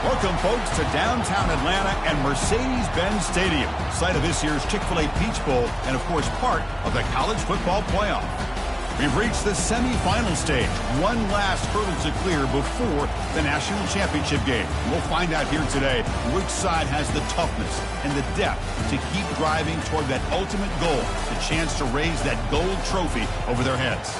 Welcome, folks, to downtown Atlanta and Mercedes-Benz Stadium, site of this year's Chick-fil-A Peach Bowl and, of course, part of the college football playoff. We've reached the semifinal stage, one last hurdle to clear before the national championship game. We'll find out here today which side has the toughness and the depth to keep driving toward that ultimate goal, the chance to raise that gold trophy over their heads.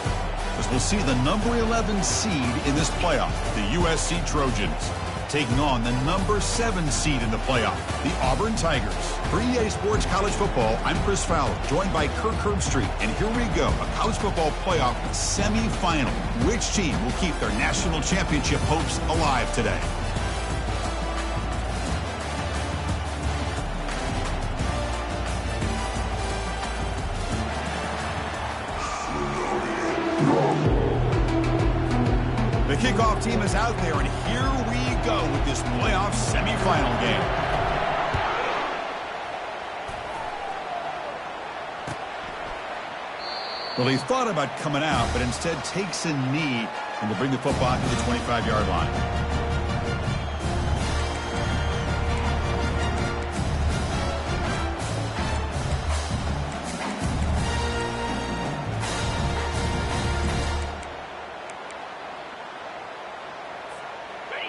As we'll see the number 11 seed in this playoff, the USC Trojans, taking on the number 7 seed in the playoff, the Auburn Tigers. For EA Sports College Football, I'm Chris Fowler, joined by Kirk Herbstreit. And here we go, a college football playoff semifinal. Which team will keep their national championship hopes alive today? The kickoff team is out there, and here we go with this playoff semifinal game. Well, he thought about coming out, but instead takes a knee and will bring the football to the 25-yard line.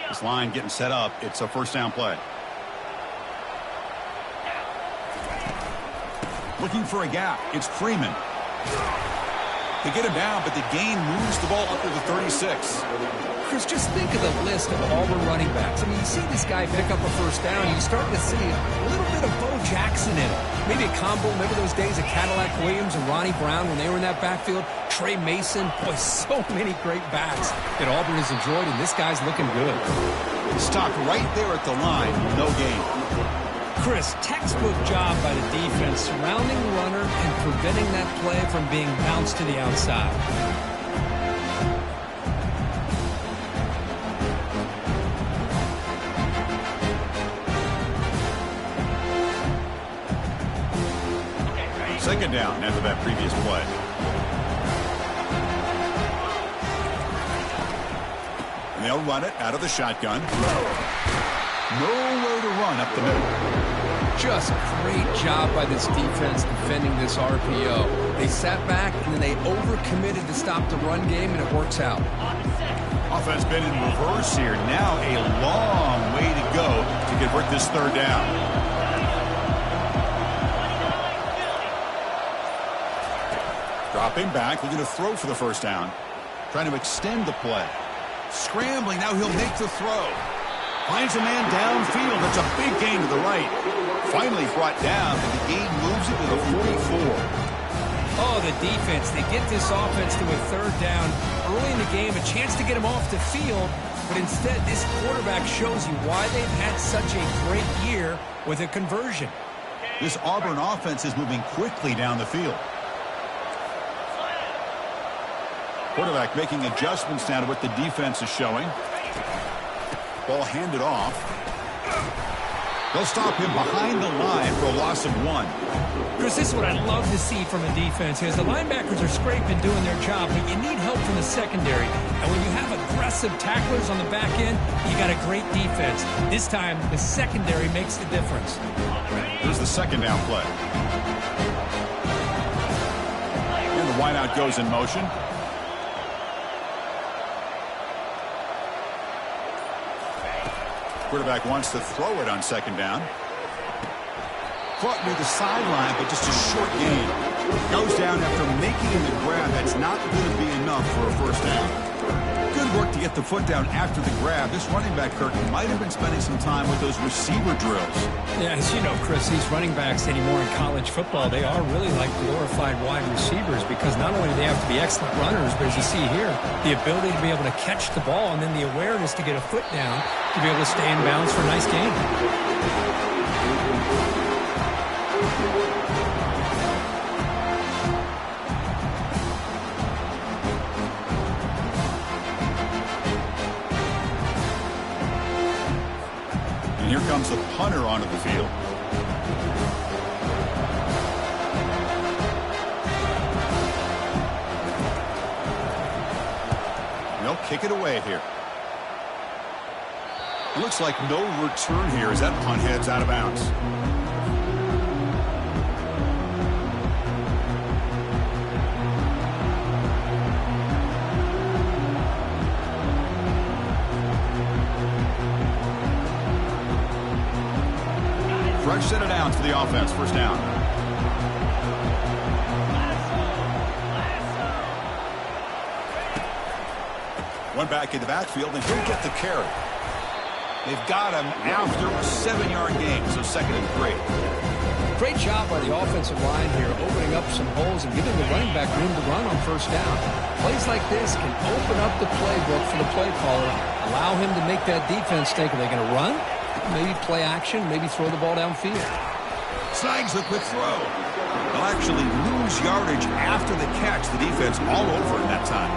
This line getting set up. It's a first down play. Looking for a gap. It's Freeman. They get him down, but the gain moves the ball up to the 36. Chris, just think of the list of Auburn running backs. I mean, you see this guy pick up a first down, you start to see a little bit of Bo Jackson in it. Maybe a combo. Remember those days of Cadillac Williams and Ronnie Brown when they were in that backfield? Trey Mason. Boy, so many great backs that Auburn has enjoyed, and this guy's looking good. Stopped right there at the line. No gain. Chris, textbook job by the defense, surrounding the runner and preventing that play from being bounced to the outside. Second down after that previous play. And they'll run it out of the shotgun. Nowhere to run up the middle. Just great job by this defense defending this RPO. They sat back and then they overcommitted to stop the run game, and it works out. Offense been in reverse here. Now a long way to go to convert this third down. Dropping back, looking to throw for the first down. Trying to extend the play. Scrambling, now he'll make the throw. Finds a man downfield. That's a big gain to the right. Finally brought down, and the gain moves it to the 44. Oh, the defense. They get this offense to a third down early in the game, a chance to get him off the field, but instead this quarterback shows you why they've had such a great year with a conversion. This Auburn offense is moving quickly down the field. Quarterback making adjustments now to what the defense is showing. Ball handed off. They'll stop him behind the line for a loss of 1. Chris, this is what I love to see from a defense. As the linebackers are scraping, doing their job, but you need help from the secondary. And when you have aggressive tacklers on the back end, you got a great defense. This time, the secondary makes the difference. Here's the second down play. And the wideout goes in motion. Quarterback wants to throw it on second down. Caught near the sideline, but just a short gain. Goes down after making the grab. That's not going to be enough for a first down. Good work to get the foot down after the grab. This running back, Kirk, might have been spending some time with those receiver drills. Yeah, as you know, Chris, these running backs anymore in college football, they are really like glorified wide receivers because not only do they have to be excellent runners, but as you see here, the ability to be able to catch the ball and then the awareness to get a foot down to be able to stay in bounds for a nice gain. And here comes the punter onto the field. They'll kick it away here. Looks like no return here as that punt heads out of bounds. Fresh set of downs for the offense. First down. One back in the backfield, and he'll get the carry. They've got him after a 7-yard gain, so 2nd and 3. Great job by the offensive line here, opening up some holes and giving the running back room to run on first down. Plays like this can open up the playbook for the play caller, allow him to make that defense think, are they going to run? Maybe play action, maybe throw the ball downfield. Snags a quick throw. They'll actually lose yardage after the catch. The defense all over in that time.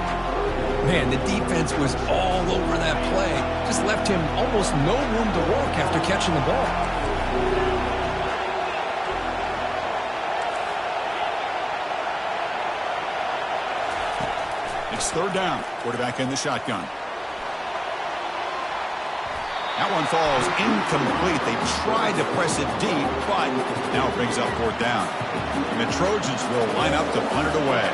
Man, the defense was all over that play. Just left him almost no room to work after catching the ball. It's 3rd down. Quarterback in the shotgun. That one falls incomplete. They tried to press it deep, but now it brings up 4th down. And the Trojans will line up to punt it away.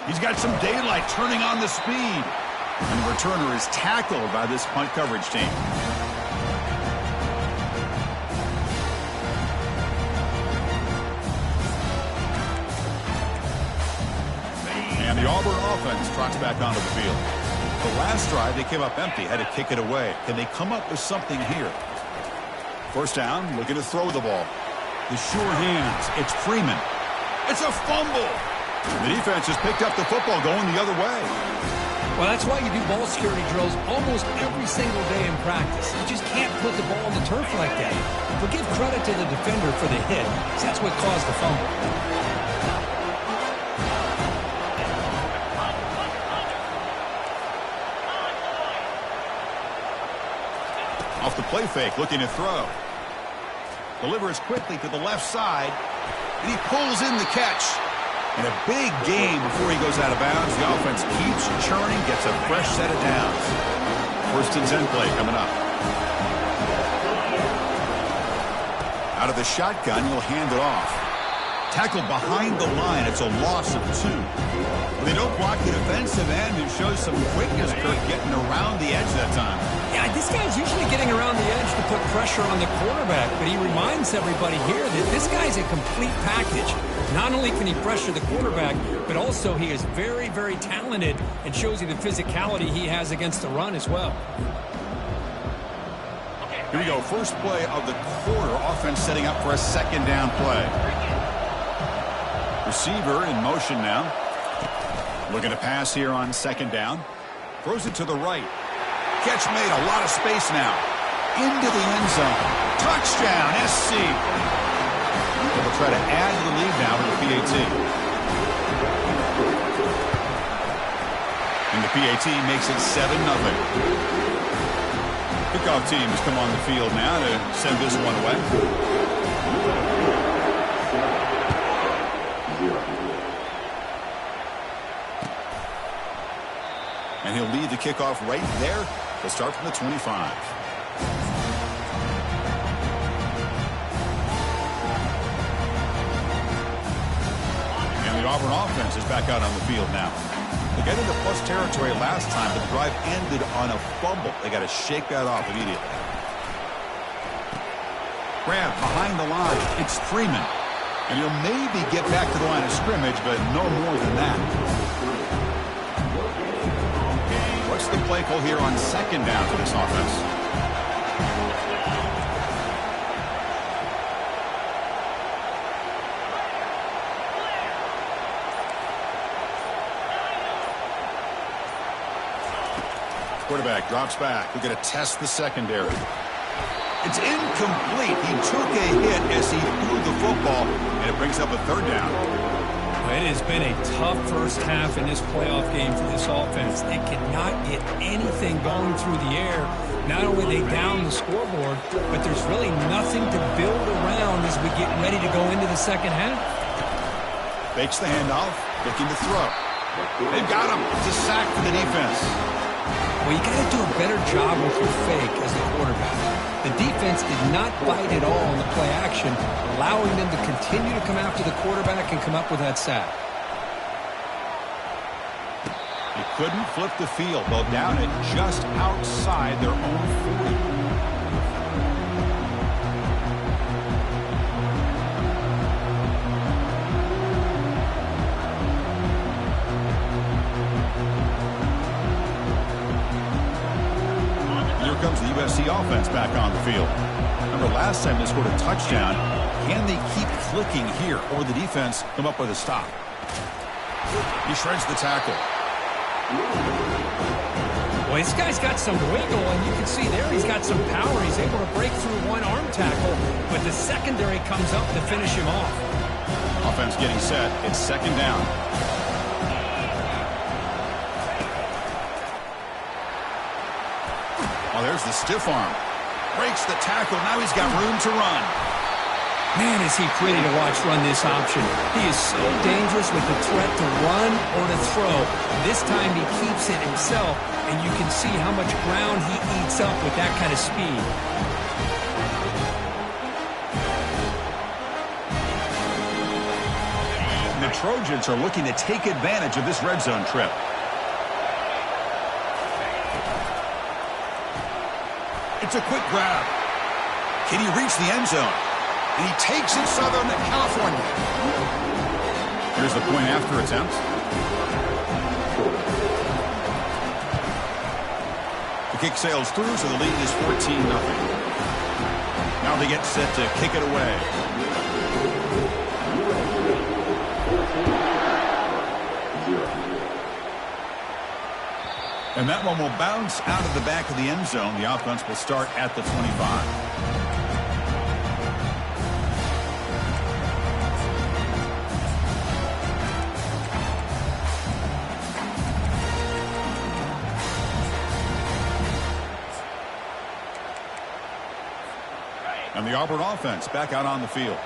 He's got some daylight, turning on the speed. And the returner is tackled by this punt coverage team. And the Auburn offense trots back onto the field. The last drive, they came up empty, had to kick it away. Can they come up with something here? First down, looking to throw the ball. The sure hands, it's Freeman. It's a fumble. The defense has picked up the football going the other way. Well, that's why you do ball security drills almost every single day in practice. You just can't put the ball on the turf like that. But give credit to the defender for the hit, because that's what caused the fumble. Off the play fake, looking to throw. Delivers quickly to the left side, and he pulls in the catch. And a big game before he goes out of bounds. The offense keeps churning, gets a fresh set of downs. 1st and 10 play coming up. Out of the shotgun, he'll hand it off. Tackled behind the line. It's a loss of 2. But they don't block the defensive end, who shows some quickness, Kirk, getting around the edge that time. Yeah, this guy's usually getting around the edge to put pressure on the quarterback, but he reminds everybody here that this guy's a complete package. Not only can he pressure the quarterback, but also he is very, very talented and shows you the physicality he has against the run as well. Here we go. First play of the quarter. Offense setting up for a 2nd down play. Receiver in motion now. Looking to pass here on 2nd down. Throws it to the right. Catch made. A lot of space now. Into the end zone. Touchdown, SC. They'll try to add to the lead now to the PAT. And the PAT makes it 7-0. Kickoff teams come on the field now to send this one away. And he'll lead the kickoff right there. He'll start from the 25. And the Auburn offense is back out on the field now. They got into plus territory last time, but the drive ended on a fumble. They got to shake that off immediately. Grab behind the line. It's Freeman. And he'll maybe get back to the line of scrimmage, but no more than that. What's the play call here on 2nd down for this offense? Quarterback drops back. We're going to test the secondary. It's incomplete. He took a hit as he threw the football, and it brings up a 3rd down. It has been a tough first half in this playoff game for this offense. They cannot get anything going through the air. Not only they down the scoreboard, but there's really nothing to build around as we get ready to go into the second half. Fakes the handoff, looking to throw. They've got him. It's a sack for the defense. Well, you got to do a better job with your fake as the quarterback. The defense did not bite at all in the play action, allowing them to continue to come after the quarterback and come up with that sack. They couldn't flip the field. They'll down it just outside their own 40. Comes the USC offense back on the field. Remember last time they scored a touchdown. Can they keep clicking here, or the defense come up with a stop? He shreds the tackle. Well, this guy's got some wiggle, and you can see there he's got some power. He's able to break through one arm tackle, but the secondary comes up to finish him off. Offense getting set. It's second down. Oh, there's the stiff arm. Breaks the tackle. Now he's got room to run. Man, is he pretty to watch run this option. He is so dangerous with the threat to run or to throw. This time he keeps it himself, and you can see how much ground he eats up with that kind of speed. And the Trojans are looking to take advantage of this red zone trip. It's a quick grab. Can he reach the end zone? And he takes it Southern California. Here's the point after attempt. The kick sails through, so the lead is 14-0. Now they get set to kick it away. And that one will bounce out of the back of the end zone. The offense will start at the 25. And the Auburn offense back out on the field.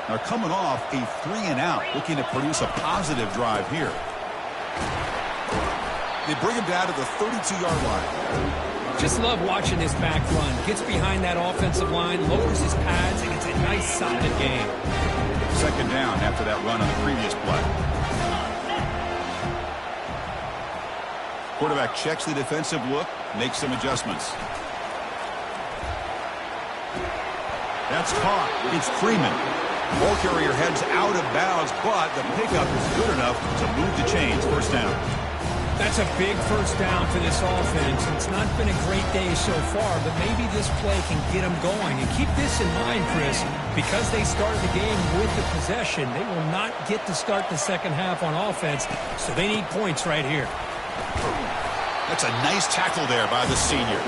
They're coming off a 3-and-out, looking to produce a positive drive here. They bring him down to the 32-yard line. Just love watching this back run. Gets behind that offensive line, lowers his pads, and it's a nice, solid game. Second down after that run on the previous play. Quarterback checks the defensive look, makes some adjustments. That's caught. It's Freeman. Ball carrier heads out of bounds, but the pickup is good enough to move the chains. First down. That's a big first down for this offense. It's not been a great day so far, but maybe this play can get them going. And keep this in mind, Chris, because they started the game with the possession, they will not get to start the second half on offense, so they need points right here. That's a nice tackle there by the senior.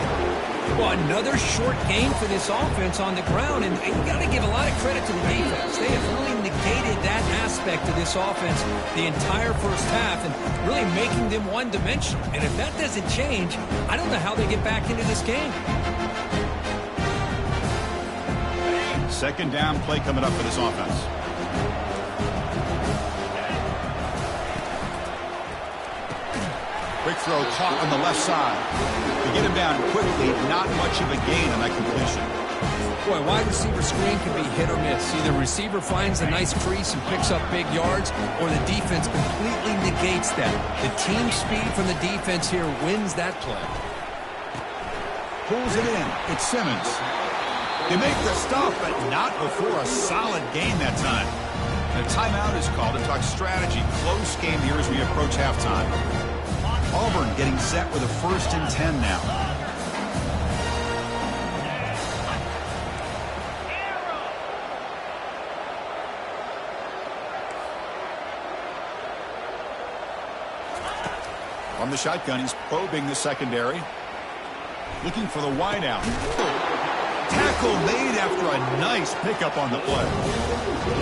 Well, another short gain for this offense on the ground, and you got to give a lot of credit to the defense. They have really negated that aspect of this offense the entire first half and really making them one-dimensional. And if that doesn't change, I don't know how they get back into this game. Second down play coming up for this offense. Quick throw caught on the left side. They get him down quickly. Not much of a gain on that completion. Boy, wide receiver screen can be hit or miss. Either receiver finds a nice crease and picks up big yards, or the defense completely negates that. The team speed from the defense here wins that play. Pulls it in. It's Simmons. They make the stop, but not before a solid gain that time. And a timeout is called to talk strategy. Close game here as we approach halftime. Auburn getting set with a 1st and 10 now. From the shotgun, he's probing the secondary. Looking for the wideout. Tackle made after a nice pickup on the play.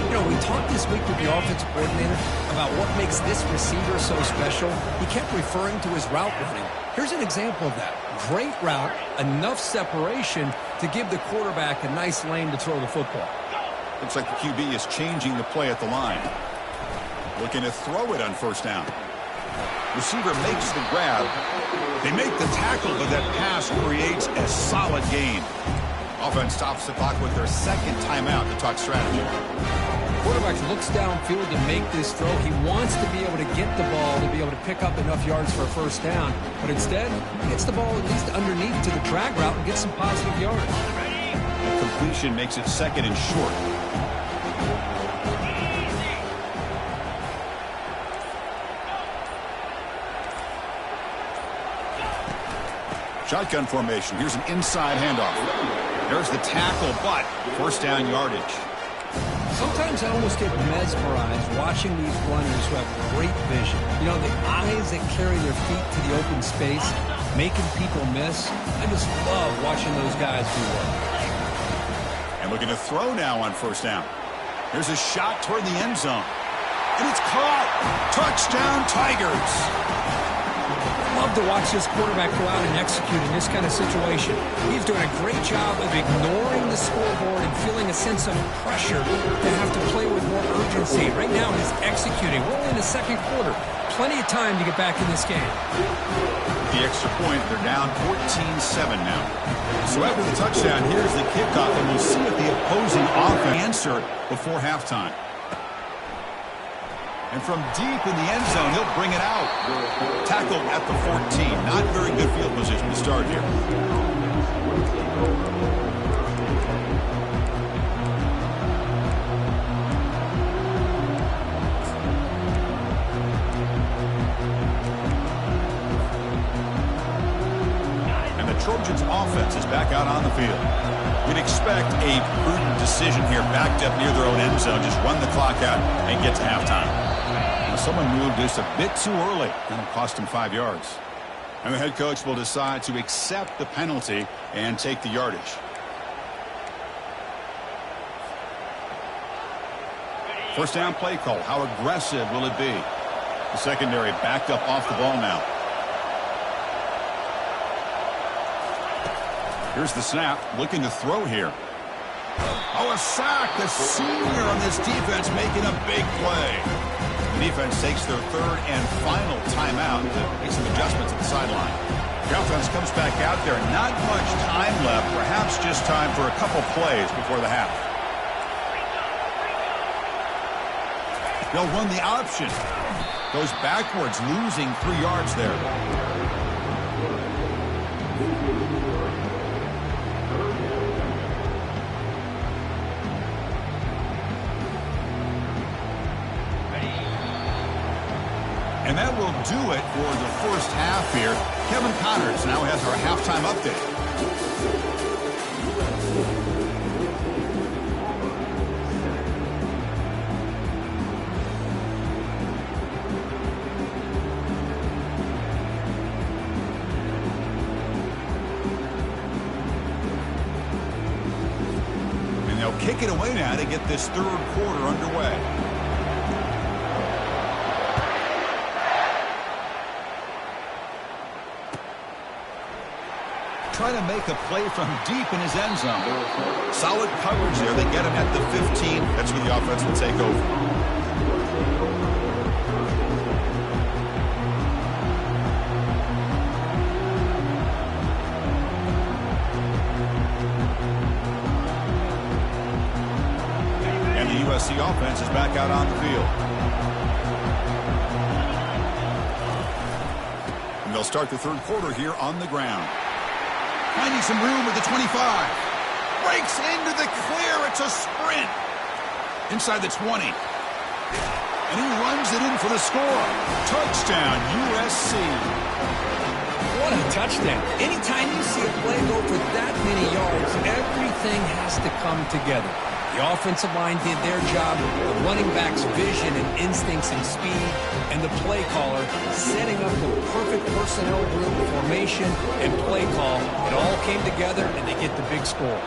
You know, we talked this week with the offensive coordinator about what makes this receiver so special. He kept referring to his route running. Here's an example of that. Great route, enough separation to give the quarterback a nice lane to throw the football. Looks like the QB is changing the play at the line. Looking to throw it on first down. Receiver makes the grab. They make the tackle, but that pass creates a solid gain. Offense stops the clock with their second timeout to talk strategy. Quarterback looks downfield to make this throw. He wants to be able to get the ball to be able to pick up enough yards for a first down. But instead, he gets the ball at least underneath to the drag route and gets some positive yards. The completion makes it second and short. Shotgun formation. Here's an inside handoff. There's the tackle, but first down yardage. Sometimes I almost get mesmerized watching these runners who have great vision. You know, the eyes that carry their feet to the open space, making people miss. I just love watching those guys do well. And looking to throw now on first down. Here's a shot toward the end zone. And it's caught. Touchdown, Tigers. Love to watch this quarterback go out and execute in this kind of situation. He's doing a great job of ignoring the scoreboard and feeling a sense of pressure to have to play with more urgency. Right now he's executing. We're only in the second quarter. Plenty of time to get back in this game. The extra point, they're down 14-7 now. So after the touchdown, here's the kickoff, and we'll see if the opposing offense answer before halftime. And from deep in the end zone, he'll bring it out. Tackled at the 14. Not very good field position to start here. And the Trojans' offense is back out on the field. We'd expect a prudent decision here, backed up near their own end zone. Just run the clock out and get to halftime. Someone moved just a bit too early. That'll cost him 5 yards. And the head coach will decide to accept the penalty and take the yardage. First down play call. How aggressive will it be? The secondary backed up off the ball now. Here's the snap. Looking to throw here. Oh, a sack. The senior on this defense making a big play. The defense takes their third and final timeout to make some adjustments at the sideline. The offense comes back out there. Not much time left. Perhaps just time for a couple plays before the half. They'll run the option. Goes backwards, losing 3 yards there. And that will do it for the first half here. Kevin Connors now has our halftime update. And they'll kick it away now to get this third quarter underway. Trying to make a play from deep in his end zone. Solid coverage there. They get him at the 15. That's where the offense will take over. And the USC offense is back out on the field. And they'll start the third quarter here on the ground. Finding some room at the 25. Breaks into the clear. It's a sprint. Inside the 20. And he runs it in for the score. Touchdown, USC. What a touchdown. Anytime you see a play go for that many yards, everything has to come together. The offensive line did their job, the running back's vision and instincts and speed, and the play caller setting up the perfect personnel group, formation, and play call. It all came together, and they get the big score.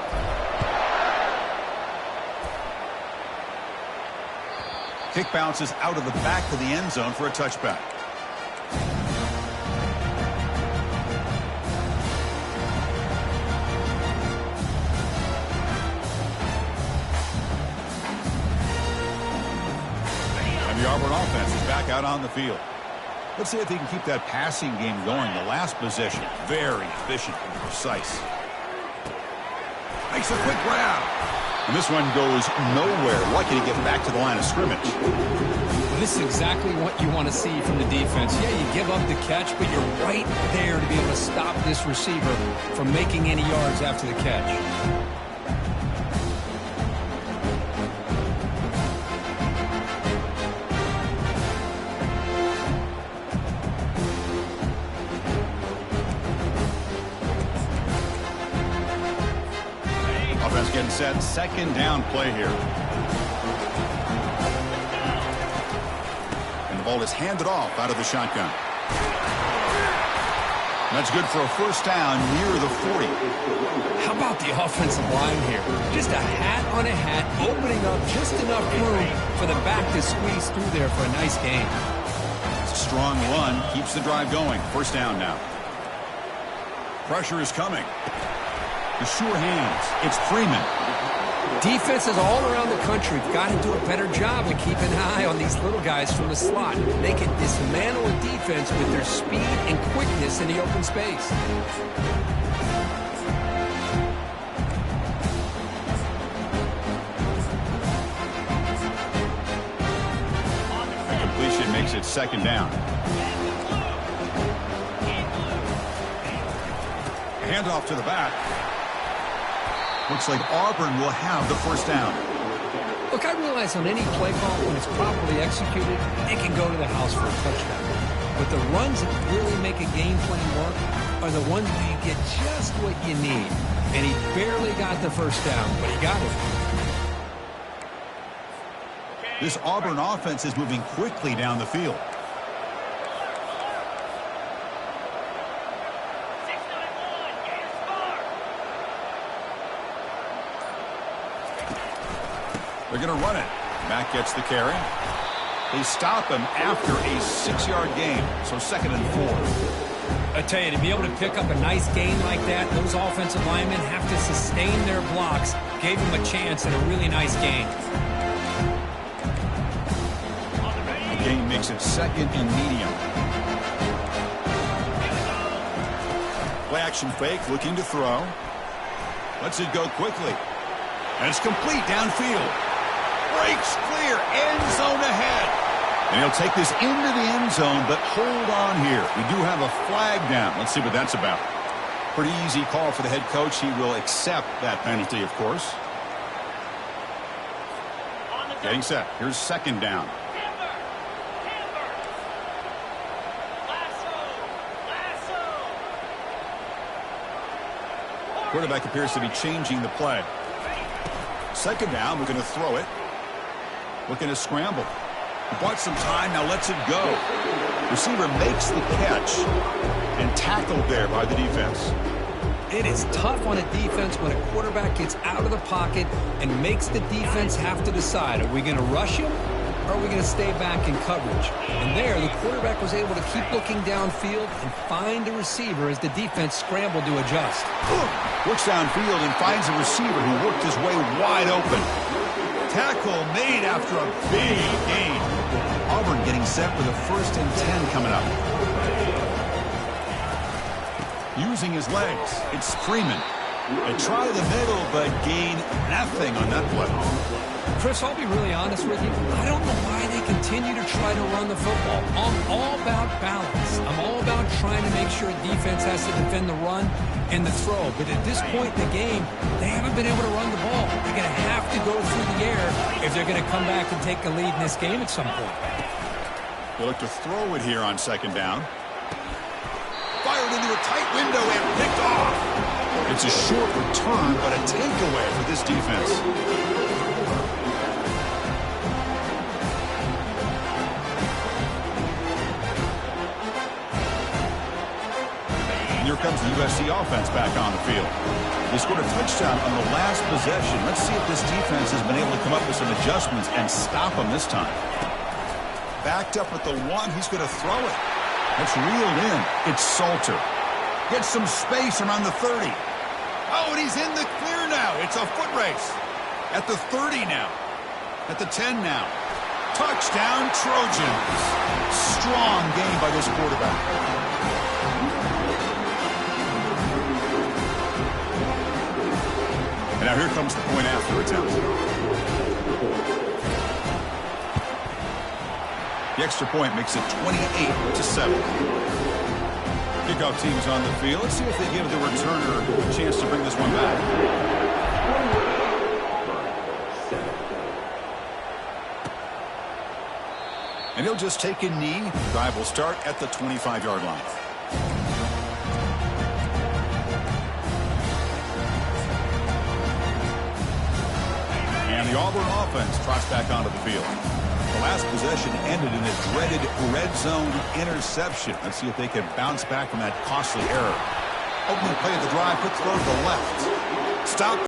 Kick bounces out of the back of the end zone for a touchback. And the Auburn offense is back out on the field. Let's see if they can keep that passing game going. The last possession, very efficient and precise. Makes a quick grab. And this one goes nowhere. Lucky to get back to the line of scrimmage. Well, this is exactly what you want to see from the defense. Yeah, you give up the catch, but you're right there to be able to stop this receiver from making any yards after the catch. Offense getting set. Second down play here. And the ball is handed off out of the shotgun. That's good for a first down near the 40. How about the offensive line here? Just a hat on a hat, opening up just enough room for the back to squeeze through there for a nice gain. It's a strong run. Keeps the drive going. First down now. Pressure is coming. The sure hands. It's Freeman. Defenses all around the country have got to do a better job of keeping an eye on these little guys from the slot. They can dismantle a defense with their speed and quickness in the open space. The completion makes it second down. Handoff to the back. Looks like Auburn will have the first down. Look, I realize on any play call, when it's properly executed, it can go to the house for a touchdown. But the runs that really make a game plan work are the ones where you get just what you need. And he barely got the first down, but he got it. This Auburn offense is moving quickly down the field. They're going to run it. Mack gets the carry. They stop him after a 6-yard gain. So second and 4. I tell you, to be able to pick up a nice gain like that, those offensive linemen have to sustain their blocks. Gave him a chance at a really nice gain. The gain makes it second and medium. Play action fake, looking to throw. Lets it go quickly. And it's complete downfield. Breaks clear, end zone ahead. And he'll take this into the end zone, but hold on here. We do have a flag down. Let's see what that's about. Pretty easy call for the head coach. He will accept that penalty, of course. Getting set. Here's second down. Quarterback appears to be changing the play. Second down, we're going to throw it. Looking to scramble. Bought some time, now lets it go. Receiver makes the catch and tackled there by the defense. It is tough on a defense when a quarterback gets out of the pocket and makes the defense have to decide, are we going to rush him or are we going to stay back in coverage? And there, the quarterback was able to keep looking downfield and find a receiver as the defense scrambled to adjust. Looks downfield and finds a receiver who worked his way wide open. Tackle made after a big gain. Auburn getting set with a 1st and 10 coming up. Using his legs, it's Freeman. They try the middle, but gain nothing on that play. Chris, I'll be really honest with you. I don't know why they continue to try to run the football. I'm all about balance. I'm all about trying to make sure defense has to defend the run and the throw. But at this point in the game, they haven't been able to run the ball. They're going to have to go through the air if they're going to come back and take a lead in this game at some point. They look to throw it here on second down. Fired into a tight window and picked off. It's a short return, but a takeaway for this defense. And here comes the USC offense back on the field. They scored a touchdown on the last possession. Let's see if this defense has been able to come up with some adjustments and stop them this time. Backed up at the 1, he's going to throw it. That's reeled in. It's Salter. Gets some space around the 30. Oh, and he's in the clear now. It's a foot race. At the 30 now. At the 10 now. Touchdown, Trojans. Strong game by this quarterback. And now here comes the point after attempt. The extra point makes it 28-7. Kickoff team is on the field. Let's see if they give the returner a chance to bring this one back. And he'll just take a knee. Drive will start at the 25-yard line. And the Auburn offense trots back onto the field. The last possession ended in a dreaded red zone interception. Let's see if they can bounce back from that costly error. Opening play of the drive, quick throw to the left. Stop.